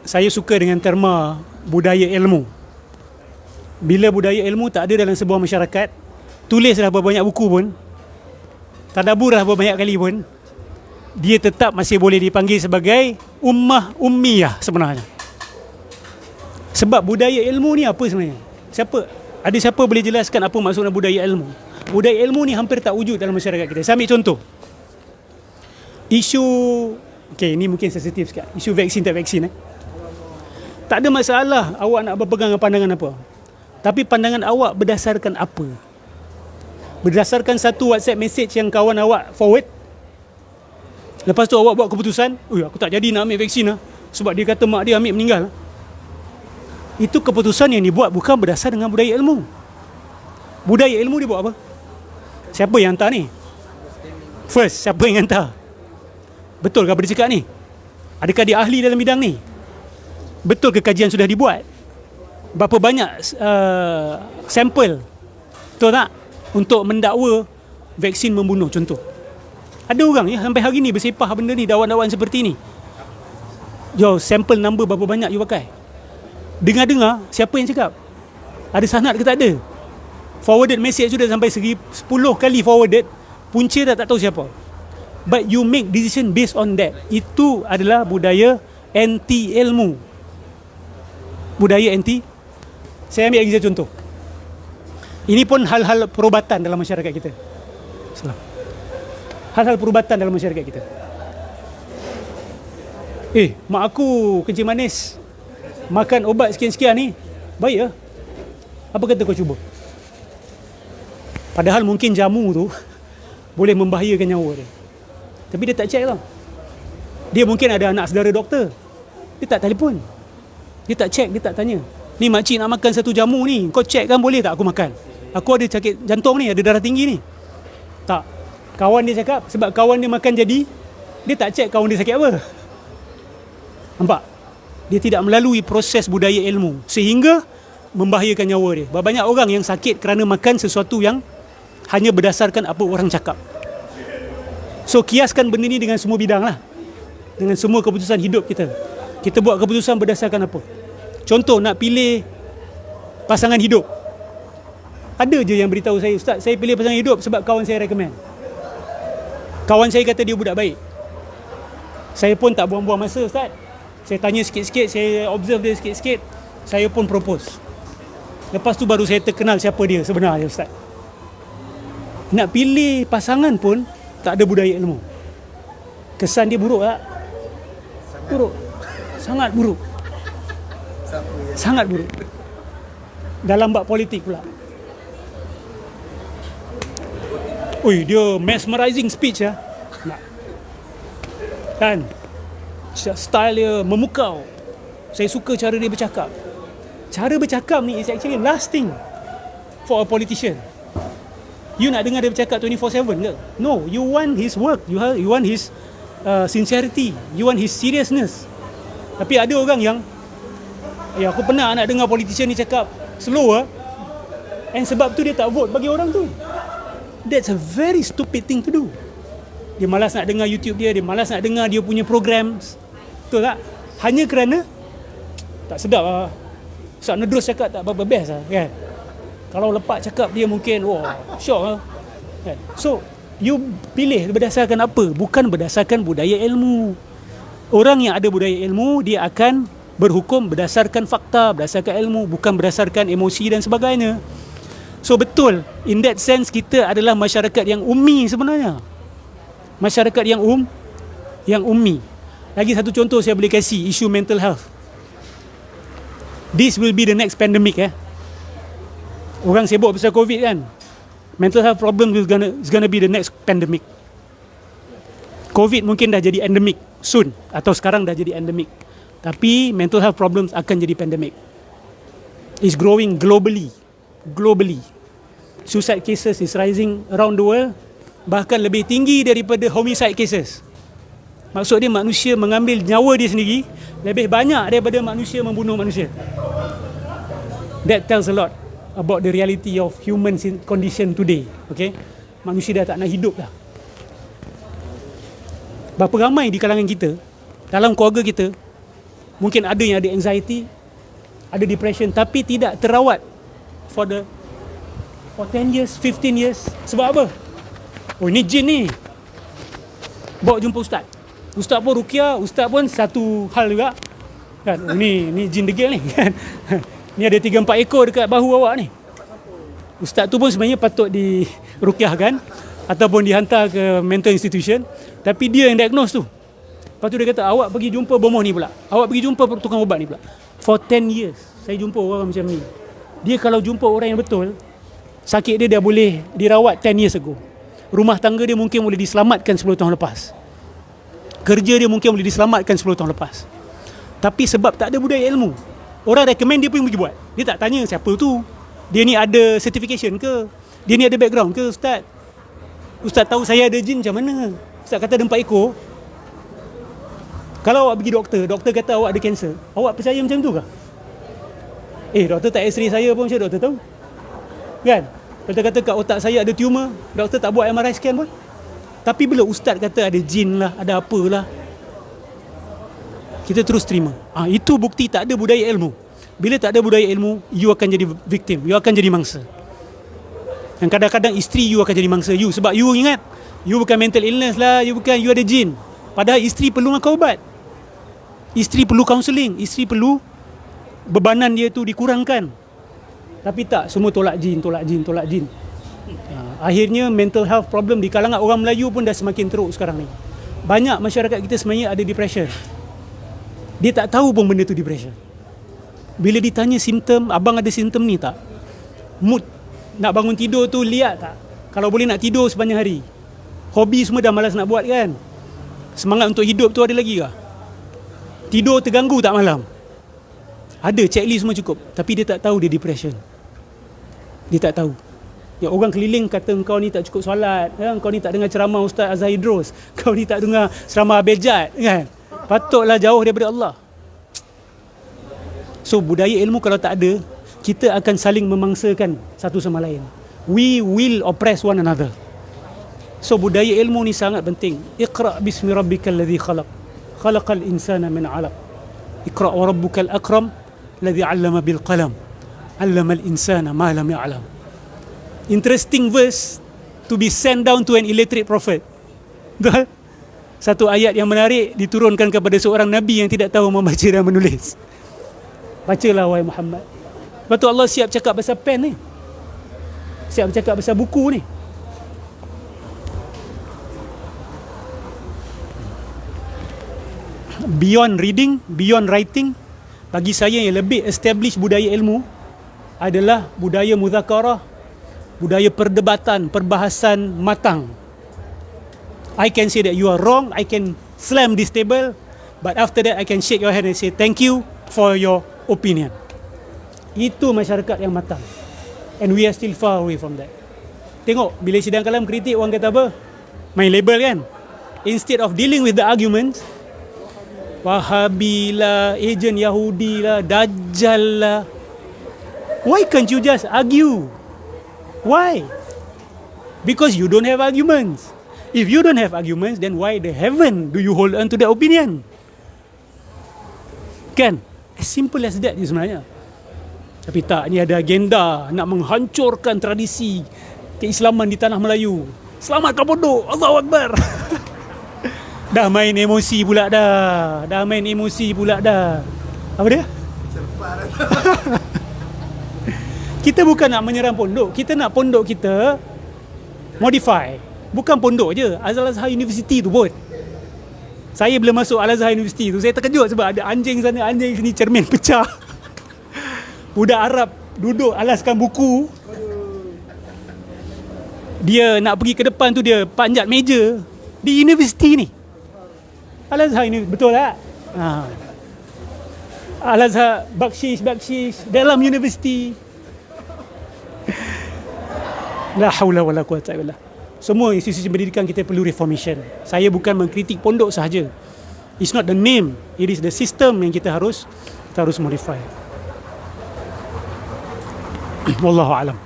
Saya suka dengan terma budaya ilmu. Bila budaya ilmu tak ada dalam sebuah masyarakat, tulislah berapa banyak buku pun, tadaburlah berapa banyak kali pun, dia tetap masih boleh dipanggil sebagai ummah ummiyah sebenarnya. Sebab budaya ilmu ni apa sebenarnya? Ada siapa boleh jelaskan apa maksudnya budaya ilmu? Budaya ilmu ni hampir tak wujud dalam masyarakat kita. Saya ambil contoh. Isu, ni mungkin sensitif sikit. Isu vaksin tak vaksin. Tak ada masalah awak nak berpegang pandangan apa. Tapi pandangan awak berdasarkan apa? Berdasarkan satu WhatsApp message yang kawan awak forward. Lepas tu awak buat keputusan, aku tak jadi nak ambil vaksin sebab dia kata mak dia ambil meninggal. Itu keputusan yang dibuat bukan berdasar dengan budaya ilmu. Budaya ilmu dia buat apa? Siapa yang hantar ni? First, siapa yang hantar? Betul ke apa dia cakap ni? Adakah dia ahli dalam bidang ni? Betul ke kajian sudah dibuat? Berapa banyak sampel, betul tak, untuk mendakwa vaksin membunuh contoh? Ada orang sampai hari ni bersepah benda ni, dakwaan-dakwaan seperti ni. Sampel number berapa banyak you pakai? Dengar-dengar, siapa yang cakap? Ada sanad ke tak ada? Forwarded message sudah sampai 10 kali forwarded, punca tak tahu siapa. But you make decision based on that. Itu adalah budaya anti ilmu. Budaya anti. Saya ambil lagi satu contoh. Ini pun hal-hal perubatan dalam masyarakat kita. Hal-hal perubatan dalam masyarakat kita. Mak aku kencing manis, makan ubat sekian-sekian ni, baik lah. Apa kata kau cuba? Padahal mungkin jamu tu boleh membahayakan nyawa dia. Tapi dia tak check tau. Dia mungkin ada anak saudara doktor, dia tak telefon, dia tak check, dia tak tanya, ni makcik nak makan satu jamu ni, kau check kan boleh tak aku makan? Aku ada sakit jantung ni, ada darah tinggi ni. Tak. Kawan dia cakap, sebab kawan dia makan jadi, dia tak check kawan dia sakit apa. Nampak? Dia tidak melalui proses budaya ilmu, sehingga membahayakan nyawa dia. Banyak orang yang sakit kerana makan sesuatu yang hanya berdasarkan apa orang cakap. So kiaskan benda ni dengan semua bidang lah, dengan semua keputusan hidup kita. Kita buat keputusan berdasarkan apa? Contoh, nak pilih pasangan hidup, ada je yang beritahu saya, Ustaz, saya pilih pasangan hidup sebab kawan saya recommend. Kawan saya kata dia budak baik. Saya pun tak buang-buang masa, Ustaz. Saya tanya sikit-sikit, saya observe dia sikit-sikit, saya pun propose. Lepas tu baru saya terkenal siapa dia sebenarnya, Ustaz. Nak pilih pasangan pun tak ada budaya ilmu. Kesan dia buruk tak? Buruk. Sangat buruk. Sangat buruk. Dalam bab politik pula. Dia mesmerizing speech ya. Kan? Style dia memukau. Saya suka cara dia bercakap. Cara bercakap ni is actually lasting for a politician. You nak dengar dia bercakap 24/7 ke? No, you want his work, you want his sincerity, you want his seriousness. Tapi ada orang yang, aku pernah nak dengar politician ni cakap slow and sebab tu dia tak vote bagi orang tu. That's a very stupid thing to do. Dia malas nak dengar YouTube dia malas nak dengar dia punya programs. Betul tak? Hanya kerana tak sedap lah. Ustaz Nedros cakap tak apa-apa best lah kan. Kalau lepak cakap dia mungkin syok lah kan? So you pilih berdasarkan apa? Bukan berdasarkan budaya ilmu. Orang yang ada budaya ilmu, dia akan berhukum berdasarkan fakta, berdasarkan ilmu, bukan berdasarkan emosi dan sebagainya. So betul, in that sense kita adalah masyarakat yang ummi sebenarnya. Masyarakat yang ummi. Lagi satu contoh saya boleh kasih, isu mental health. This will be the next pandemic Orang sibuk pasal COVID kan. Mental health problem is gonna be the next pandemic. COVID mungkin dah jadi endemic soon, atau sekarang dah jadi endemic. Tapi mental health problems akan jadi pandemic. It's growing globally. Suicide cases is rising around the world, bahkan lebih tinggi daripada homicide cases. Maksud dia manusia mengambil nyawa dia sendiri lebih banyak daripada manusia membunuh manusia. That tells a lot about the reality of human condition today. Okay? Manusia dah tak nak hidup dah. Berapa ramai di kalangan kita dalam keluarga kita, mungkin ada yang ada anxiety, ada depression, tapi tidak terawat for 10 years, 15 years. Sebab apa? Oh, ni jin ni, bawa jumpa ustaz. Ustaz pun ruqyah, ustaz pun satu hal juga kan. Oh, ni jin degil ni kan. Ni ada 3-4 ekor dekat bahu awak ni. Ustaz tu pun sebenarnya patut di ruqyahkan ataupun dihantar ke mental institution, tapi dia yang diagnose tu. Lepas tu dia kata, awak pergi jumpa bomoh ni pula, awak pergi jumpa tukang ubat ni pula. For 10 years saya jumpa orang macam ni. Dia kalau jumpa orang yang betul, sakit dia dah boleh dirawat 10 years ago. Rumah tangga dia mungkin boleh diselamatkan 10 tahun lepas. Kerja dia mungkin boleh diselamatkan 10 tahun lepas. Tapi sebab tak ada budaya ilmu, orang recommend dia pun pergi buat. Dia tak tanya siapa tu, dia ni ada certification ke, dia ni ada background ke. Ustaz tahu saya ada jin macam mana? Ustaz kata ada 4 ekor. Kalau awak pergi doktor kata awak ada kanser, awak percaya macam tu ke? Doktor tak x-ray saya pun macam doktor tahu kan? Doktor kata kat otak saya ada tumor, doktor tak buat MRI scan pun. Tapi bila ustaz kata ada jin lah, ada apalah, kita terus terima. Itu bukti tak ada budaya ilmu. Bila tak ada budaya ilmu, you akan jadi victim, you akan jadi mangsa. Dan kadang-kadang isteri you akan jadi mangsa you. Sebab you ingat, you bukan mental illness lah, you ada jin. Padahal isteri perlu makan ubat, isteri perlu counselling, isteri perlu bebanan dia tu dikurangkan. Tapi tak, semua tolak jin. Akhirnya mental health problem di kalangan orang Melayu pun dah semakin teruk sekarang ni. Banyak masyarakat kita sebenarnya ada depression. Dia tak tahu pun benda tu depression. Bila ditanya simptom, abang ada simptom ni tak? Mood nak bangun tidur tu liat tak? Kalau boleh nak tidur sepanjang hari. Hobi semua dah malas nak buat kan? Semangat untuk hidup tu ada lagi ke? Tidur terganggu tak malam? Ada, checklist semua cukup. Tapi dia tak tahu dia depression. Dia tak tahu. Ya, orang keliling kata kau ni tak cukup solat, kau ni tak dengar ceramah Ustaz Azhar Idrus, kau ni tak dengar ceramah Abejad kan? Patutlah jauh daripada Allah. So budaya ilmu kalau tak ada, kita akan saling memangsakan satu sama lain. We will oppress one another. So budaya ilmu ni sangat penting. Iqra bismi rabbikal ladzi khalaq, khalaqal insana min 'alaq. Iqra wa rabbukal akram ladzi 'allama bil qalam, 'allamal insana ma lam ya'lam. Interesting verse to be sent down to an illiterate prophet. Betul? Satu ayat yang menarik diturunkan kepada seorang nabi yang tidak tahu membaca dan menulis. Bacalah wahai Muhammad. Lepas tu Allah siap cakap pasal pen ni, siap cakap pasal buku ni. Beyond reading, beyond writing, bagi saya yang lebih establish budaya ilmu adalah budaya muzakarah, budaya perdebatan, perbahasan matang. I can say that you are wrong, I can slam this table, but after that I can shake your hand and say thank you for your opinion. Itu masyarakat yang matang. And we are still far away from that. Tengok, bila sidang kalam kritik orang kata apa? Main label kan? Instead of dealing with the arguments, Wahabi lah, agent Yahudi lah, Dajjal lah. Why can't you just argue? Why? Because you don't have arguments. If you don't have arguments, then why the heaven do you hold on to that opinion? Kan? As simple as that sebenarnya. Tapi tak, ni ada agenda nak menghancurkan tradisi keislaman di tanah Melayu. Selamatkan pondok, Allahu Akbar. Dah main emosi pula dah. Apa dia? Kita bukan nak menyerang pondok, kita nak pondok kita modify. Bukan pondok je, Al-Azhar University tu pun. Saya bila masuk Al-Azhar University tu, saya terkejut sebab ada anjing sana, anjing sini, cermin pecah. Budak Arab duduk alaskan buku. Dia nak pergi ke depan tu, dia panjat meja di universiti ni. Al-Azhar ini betul tak? Al-Azhar bakshish dalam universiti. La haula wala quwata illa billah. Semua institusi pendidikan kita perlu reformation. Saya bukan mengkritik pondok sahaja. It's not the name, it is the system yang kita harus modify. Wallahu a'lam.